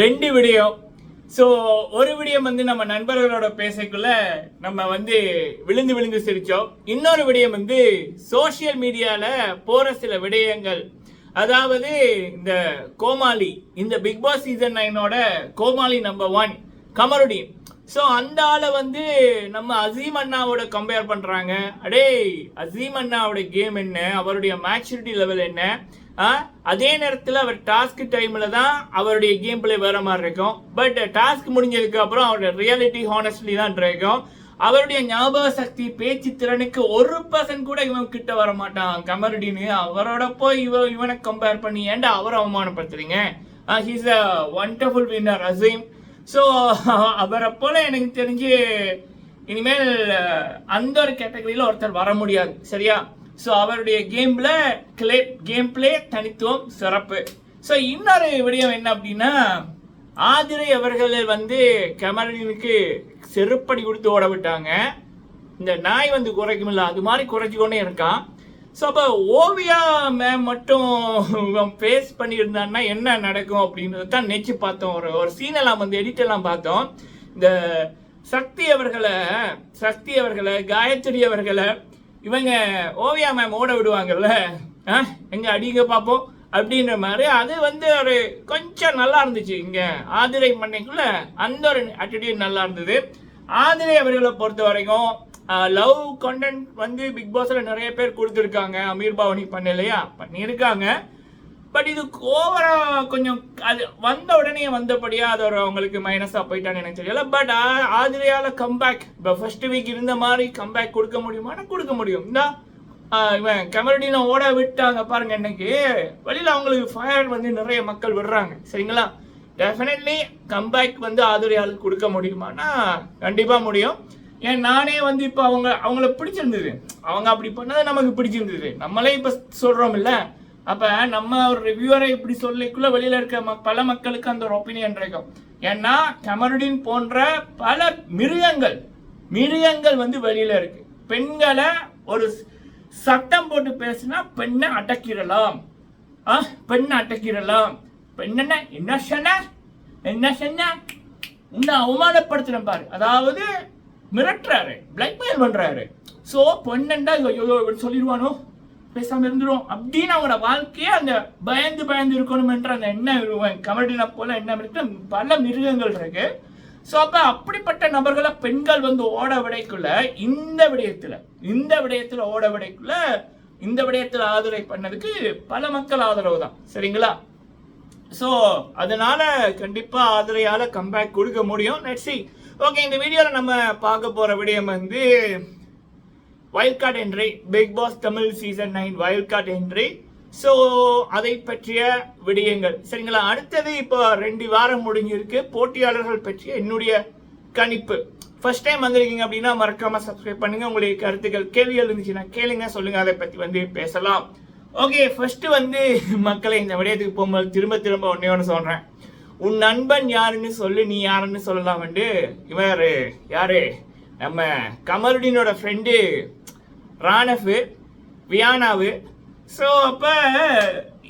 ரெண்டு விடயம். ஸோ ஒரு விடயம் வந்து நம்ம நண்பர்களோட பேசக்குள்ள நம்ம வந்து விழுந்து விழுந்து சிரிச்சோம். இன்னொரு விடயம் வந்து சோசியல் மீடியால போற சில விடயங்கள். அதாவது இந்த கோமாளி, இந்த பிக் பாஸ் சீசன் 9ஓட கோமாளி நம்பர் 1 கமருடீன். ஸோ அந்த ஆளை வந்து நம்ம அசீம் அண்ணாவோட கம்பேர் பண்றாங்க. அடே, அசீம் அண்ணாவோட கேம் என்ன, அவருடைய மேச்சூரிட்டி லெவல் என்ன, அதே நேரத்தில் அவர் டாஸ்க் டைம்ல தான் அவருடைய கேம் பிளே வேற மாதிரி இருக்கும். பட் டாஸ்க் முடிஞ்சதுக்கு அப்புறம் அவருடைய ரியாலிட்டி ஹானஸ்ட்லி தான் இருக்கும். அவருடைய ஞாபக சக்தி, பேச்சு திறனுக்கு 1% கூட இவன் கிட்ட வர மாட்டான் கமருடீனு. அவரோட போய் இவனை கம்பேர் பண்ணி ஏன்டா அவரை அவமானப்படுத்துறீங்க? He's a wonderful winner Azeem. So அவரை போல எனக்கு தெரிஞ்சு இனிமேல் அந்த ஒரு கேட்டகரியில் ஒருத்தர் வர முடியாது, சரியா? ஸோ அவருடைய கேம் பிளே தனித்துவம் சிறப்பு. ஸோ இன்னொரு விடயம் என்ன அப்படின்னா, ஆதிரை அவர்கள் வந்து கமருடீனுக்கு செருப்படி கொடுத்து ஓட விட்டாங்க. இந்த நாய் வந்து குறைக்குமில்ல, அது மாதிரி குறைச்சி கொண்டே இருக்கான். ஸோ அப்போ ஓவியா மேம் மட்டும் ஃபேஸ் பண்ணியிருந்தான்னா என்ன நடக்கும் அப்படின்றது தான் நெச்சு பார்த்தோம். ஒரு சீனெல்லாம் வந்து எடிட்டெல்லாம் பார்த்தோம். இந்த சக்தி அவர்களை காயத்ரி அவர்களை இவங்க ஓவியா மேம் ஓட விடுவாங்கல்ல, எங்க அடிங்க பார்ப்போம் அப்படின்ற மாதிரி. அது வந்து ஒரு கொஞ்சம் நல்லா இருந்துச்சு. இங்க ஆதிரை மண்ணைக்குள்ள அந்த ஒரு ஆட்டிடியூட் நல்லா இருந்தது. ஆதிரை அவர்களை பொறுத்த வரைக்கும் லவ் கண்டென்ட் வந்து பிக் பாஸ்ல நிறைய பேர் கொடுத்துருக்காங்க. அமீர் பாவனி பண்ணலையா, பண்ணியிருக்காங்க. பட் இது ஓவரா கொஞ்சம் அது வந்த உடனே வந்தபடியா அது ஒரு அவங்களுக்கு மைனஸா போயிட்டான்னு எனக்கு தெரியல. பட் ஆதிரையால கம்பேக் இப்போ ஃபர்ஸ்ட் வீக் இருந்த மாதிரி கம்பேக் கொடுக்க முடியுமானா கொடுக்க முடியும். இந்த இவன் கமருடீனை ஓட விட்டாங்க பாருங்க, இன்னைக்கு வெளியில அவங்களுக்கு ஃபயர் வந்து நிறைய மக்கள் விடுறாங்க, சரிங்களா? டெஃபினெட்லி கம்பேக் வந்து ஆதிரையாளுக்கு கொடுக்க முடியுமானா கண்டிப்பா முடியும். ஏன் நானே வந்து இப்போ அவங்கள பிடிச்சிருந்தது, அவங்க அப்படி பண்ணது நமக்கு பிடிச்சிருந்தது. நம்மளே இப்போ சொல்றோம் இல்ல, அப்ப நம்ம ஒரு ரிவ்யூவரை இப்படி சொல்லிக்குள்ள வெளியில இருக்க பல மக்களுக்கு அந்த ஒரு ஒப்பீனியன் இருக்கும். ஏன்னா கமருடீன் போன்ற பல மிருகங்கள் வந்து வெளியில இருக்கு. பெண்களை ஒரு சட்டம் போட்டு பேசினா பெண்ணை அடக்கிடலாம், பெண்ணை என்ன சொன்ன உன்னை அவமானப்படுத்தின பாரு, அதாவது மிரட்டுறாரு, பிளாக்மெயில் பண்றாரு. ஸோ பொண்ணண்டா சொல்லிடுவானோ, பேசாம இருந்துடும் அப்படின்னு அவங்களோட வாழ்க்கையே அந்த பயந்து இருக்கணும்ன்ற அந்த எண்ணம் கமருடீனை போல எண்ணம் இருக்கு பல மிருகங்கள் இருக்கு. ஸோ அப்ப அப்படிப்பட்ட நபர்களை பெண்கள் வந்து ஓட விடைக்குள்ள இந்த விடயத்துல ஓட விடைக்குள்ள இந்த விடயத்துல ஆதரவை பண்ணதுக்கு பல மக்கள் ஆதரவு தான், சரிங்களா? ஸோ அதனால கண்டிப்பா ஆதரையால கம்பேக் கொடுக்க முடியும். Let's see. ஓகே, இந்த வீடியோவில் நம்ம பார்க்க போற விடயம் வந்து wild card entry, Bigg Boss Tamil season 9 wild card entry. So அதை பற்றிய விடயங்கள், சரிங்களா? அடுத்தது இப்போ 2 வாரம் முடிஞ்சிருக்கு. போட்டியாளர்கள் பற்றிய என்னுடைய கணிப்பு. ஃபர்ஸ்ட் டைம் வந்திருக்கீங்க அப்படின்னா மறக்காம சப்ஸ்கிரைப் பண்ணுங்க. உங்களுடைய கருத்துக்கள், கேள்விகள் இருந்துச்சுன்னா கேளுங்க, சொல்லுங்க, அதை பற்றி வந்து பேசலாம். ஓகே, ஃபர்ஸ்ட் வந்து மக்களை இந்த விடயத்துக்கு போகும்போது திரும்ப ஒன்னே சொல்றேன். உன் நண்பன் யாருன்னு சொல்லு, நீ யாருன்னு சொல்லலாம். இவர் யாரு, நம்ம கமருடீனோட ஃப்ரெண்டு ராணஃப், வியானாவு. ஸோ அப்போ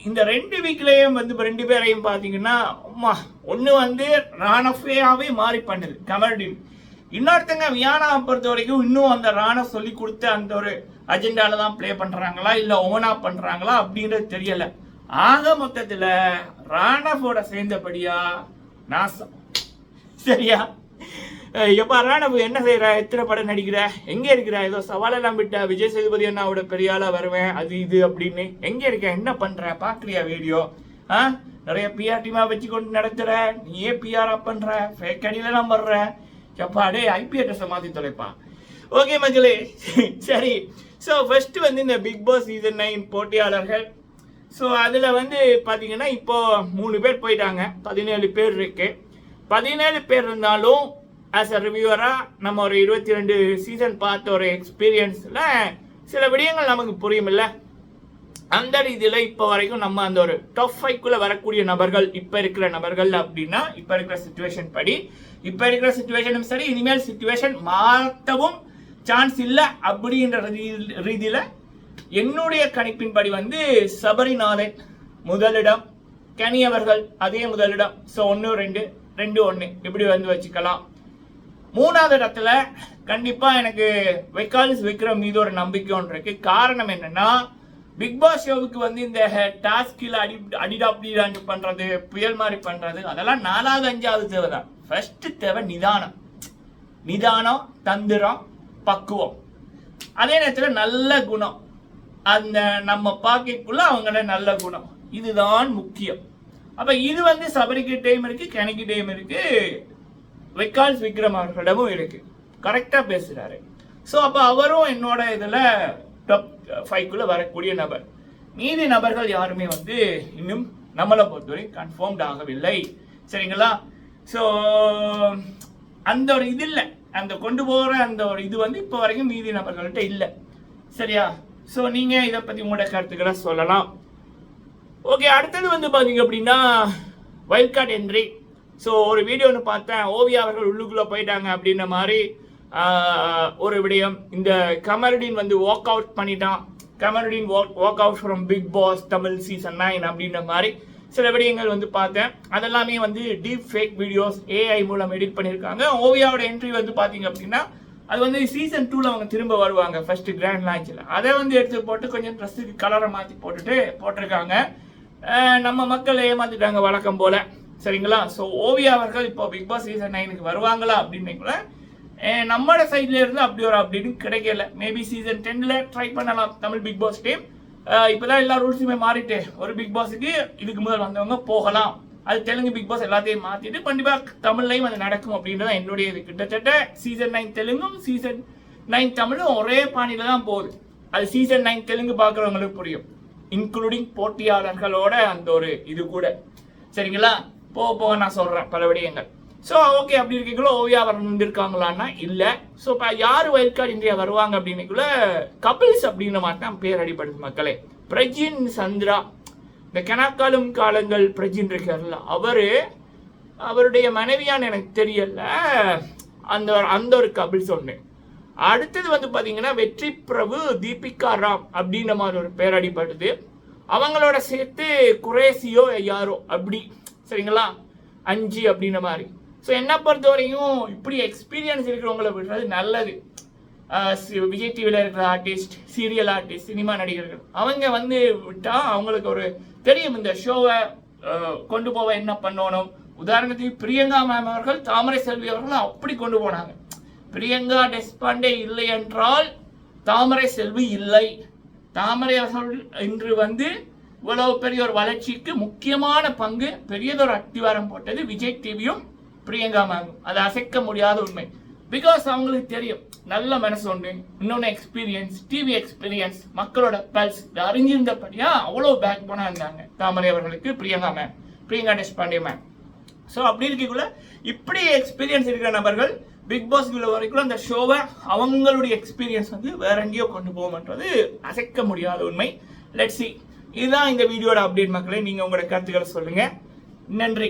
இந்த 2 வீக்லேயும் வந்து இப்போ 2 பேரையும் பார்த்தீங்கன்னா ஒன்று வந்து ராணஃபேயாவே மாறி பண்ணுது கமருடீன். இன்னொருத்தங்க வியானாவை பொறுத்த வரைக்கும் இன்னும் அந்த ராணஃப் சொல்லி கொடுத்த அந்த ஒரு அஜெண்டால தான் பிளே பண்றாங்களா இல்லை ஓனா பண்றாங்களா அப்படின்றது தெரியல. ஆக மொத்தத்தில் ராணஃபோட சேர்ந்தபடியா நாசம், சரியா? எப்பா ராணவ் என்ன செய்யற, எத்தனை படம் நடிக்கிற, எங்க இருக்கிற, ஏதோ சவாலெல்லாம் விட்ட விஜய் சேதுபதி அண்ணாவோட பெரிய ஆளா வருவேன் அது இது அப்படின்னு எங்க இருக்க, என்ன பண்ற, பாக்குறியா வீடியோ? நிறைய பிஆர் டீமா வச்சு கொண்டு நடத்துற, நீயே பிஆரா பண்ற, ஃபேக் அடியிலாம் வர்ற. எப்பா டே ஐபி அட்ரஸை மாத்தி தொலைப்பா. ஓகே மக்களே, சரி. ஸோ ஃபர்ஸ்ட் வந்து இந்த பிக் பாஸ் சீசன் 9 போட்டியாளர்கள். ஸோ அதில் வந்து பார்த்தீங்கன்னா இப்போ 3 பேர் போயிட்டாங்க, 17 பேர் இருக்கு. 17 பேர் இருந்தாலும் ஆஸ் அ ரிவ்யூவராக நம்ம ஒரு 22 சீசன் பார்த்த ஒரு எக்ஸ்பீரியன்ஸில் சில விடயங்கள் நமக்கு புரியுமில்ல. அந்த ரீதியில் இப்போ வரைக்கும் நம்ம அந்த ஒரு டாப் 5க்குள்ளே வரக்கூடிய நபர்கள் இப்போ இருக்கிற நபர்கள் அப்படின்னா இப்போ இருக்கிற சிச்சுவேஷன் படி, இப்போ இருக்கிற சிச்சுவேஷனும் சரி, இனிமேல் சிச்சுவேஷன் மாற்றவும் சான்ஸ் இல்லை அப்படின்ற ரீதியில் என்னுடைய கணிப்பின்படி வந்து சபரிநாதன் முதலிடம், கனி அவர்கள் அதே முதலிடம். ஸோ 1 2 2 1 இப்படி வந்து வச்சுக்கலாம். 3வது இடத்துல கண்டிப்பா எனக்கு வைக்காலிஸ் விக்ரம் மீது ஒரு நம்பிக்கை ஒன்று இருக்கு. காரணம் என்னன்னா, பிக் பாஸ் ஷோவுக்கு வந்து இந்த டாஸ்கில் அடிடாப்டி பண்றது, புயல் மாதிரி பண்றது, அதெல்லாம் 4வது 5வது தேவை தான். ஃபர்ஸ்ட் தேவை நிதானம், தந்திரம், பக்குவம், அதே நேரத்தில் நல்ல குணம். அந்த நம்ம பாக்கெட்டுக்குள்ள அவங்கள நல்ல குணம், இதுதான் முக்கியம். அப்ப இது வந்து சபரிக்கு டைம் இருக்கு, கனிக்கு டைம் இருக்கு, வைக்கால்ஸ் விக்ரம் அவர்களிடமும் இருக்கு. கரெக்டா பேசுறாரு. ஸோ அப்ப அவரும் என்னோட இதுல டாப் 5க்குள்ள வரக்கூடிய நபர். மீதி நபர்கள் யாருமே வந்து இன்னும் நம்மளை பொறுத்தவரை கன்ஃபார்ம்ட் ஆகவில்லை. சரிங்களா? ஸோ அந்த ஒரு இது இல்லை, அந்த கொண்டு போகிற அந்த ஒரு இது வந்து இப்போ வரைக்கும் மீதி நபர்கள்ட்ட இல்லை. சரியா? ஸோ நீங்கள் இதை பற்றி உங்களோட கருத்துக்களை சொல்லலாம். ஓகே, அடுத்தது வந்து பார்த்தீங்க அப்படின்னா வைல்ட் கார்டு என்ட்ரி. ஸோ ஒரு வீடியோ ஒன்று பார்த்தேன், ஓவியா அவர்கள் உள்ளுக்குள்ளே போயிட்டாங்க அப்படின்ற மாதிரி ஒரு விடயம். இந்த கமருடீன் வந்து வாக் அவுட் பண்ணிட்டான், Kamarudin walk out from Bigg Boss Tamil season 9 அப்படின்ற மாதிரி சில விடயங்கள் வந்து பார்த்தேன். அதெல்லாமே வந்து டீப் ஃபேக் வீடியோஸ் ஏஐ மூலம் எடிட் பண்ணியிருக்காங்க. ஓவியாவோட என்ட்ரி வந்து பார்த்தீங்க அப்படின்னா அது வந்து சீசன் 2ல் அவங்க திரும்ப வருவாங்க ஃபர்ஸ்ட் கிராண்ட் லான்ச்சில். அதை வந்து எடுத்து போட்டு கொஞ்சம் ட்ரெஸ்ஸுக்கு கலரை மாற்றி போட்டிருக்காங்க. நம்ம மக்கள் ஏமாத்திட்டாங்க வழக்கம் போல. சரிங்களா? ஸோ ஓவியா அவர்கள் இப்போ பிக் பாஸ் சீசன் 9க்கு வருவாங்களா அப்படின்னு நம்மளோட சைட்ல இருந்து அப்படி ஒரு அப்படின்னு கிடைக்கல. மேபி சீசன் 10ல ட்ரை பண்ணலாம் தமிழ் பிக் பாஸ் டீம். இப்போதான் எல்லா ரூல்ஸுமே மாறிட்டு ஒரு பிக் பாஸுக்கு இதுக்கு முதல் வந்தவங்க போகலாம். அது தெலுங்கு பிக் பாஸ் எல்லாத்தையும் மாற்றிட்டு கண்டிப்பாக தமிழ்லையும் அது நடக்கும் அப்படின்றது என்னுடைய இது. கிட்டத்தட்ட சீசன் 9 தெலுங்கும் சீசன் 9 தமிழும் ஒரே பாணியில தான் போகுது. அது சீசன் 9 தெலுங்கு பார்க்குறவங்களுக்கு புரியும், இன்க்ளூடிங் போட்டியாளர்களோட அந்த ஒரு இது கூட. சரிங்களா? போக நான் சொல்கிறேன் பல விடயங்கள். ஸோ ஓகே, அப்படி இருக்கீங்களோ ஓவியா வந்திருக்காங்களான்னா இல்லை. ஸோ இப்போ யார் வைல்ட் கார்டு இந்தியா வருவாங்க அப்படின்னுக்குள்ள கபில்ஸ் அப்படின்ற மாதிரி தான் பேர் அடிப்படுது மக்களே. பிரஜின் சந்திரா, இந்த கணக்காலும் காலங்கள் பிரஜின் இருக்கார்ல, அவருடைய மனைவியான்னு எனக்கு தெரியல, அந்த ஒரு கபில்ஸ் ஒன்று. அடுத்தது வந்து பார்த்தீங்கன்னா வெற்றி பிரபு, தீபிகா ராம் அப்படின்ற மாதிரி ஒரு பேர் அடிப்படுது. அவங்களோட சேர்த்து குரேசியோ யாரோ அப்படி. சரிங்களா? 5 அப்படின்ற மாதிரி. ஸோ என்ன பொறுத்த வரையும் இப்படி எக்ஸ்பீரியன்ஸ் இருக்கிறவங்கள விடுறது நல்லது. விஜய் டிவியில் இருக்கிற ஆர்டிஸ்ட், சீரியல் ஆர்டிஸ்ட், சினிமா நடிகர்கள் அவங்க வந்து விட்டால் அவங்களுக்கு ஒரு தெரியும் இந்த ஷோவை கொண்டு போக என்ன பண்ணணும். உதாரணத்துக்கு பிரியங்கா மேம் அவர்கள், தாமரை செல்வி அவர்கள் அப்படி கொண்டு போனாங்க. பிரியங்கா டெஸ்பாண்டே இல்லை என்றால் தாமரை செல்வி இல்லை. தாமரை அவர்கள் இன்று வந்து இவ்வளவு பெரிய ஒரு வளர்ச்சிக்கு முக்கியமான பங்கு, பெரியதொரு அத்திவாரம் போட்டது விஜய் டிவியும் பிரியங்கா மேமும். அது அசைக்க முடியாத உண்மை. பிகாஸ் அவங்களுக்கு தெரியும் நல்ல மனசு ஒன்று, இன்னொன்று எக்ஸ்பீரியன்ஸ், டிவி எக்ஸ்பீரியன்ஸ், மக்களோட பல்ஸ் அறிஞ்சிருந்தபடியா அவ்வளோ பேக் போனா இருந்தாங்க தாமரை அவர்களுக்கு Priyanka ma'am, Priyanka Deshpande ma'am. So அப்படி இருக்கக்குள்ள இப்படி எக்ஸ்பீரியன்ஸ் இருக்கிற நபர்கள் பிக் பாஸ் வரைக்கும் அந்த ஷோவை அவங்களுடைய எக்ஸ்பீரியன்ஸ் வந்து வேற எங்கேயோ கொண்டு போகும்ன்றது அசைக்க முடியாத உண்மை. Let's see. இதுதான் இந்த வீடியோட அப்டேட் மக்களே. நீங்கள் உங்களோட கருத்துக்களை சொல்லுங்கள். நன்றி.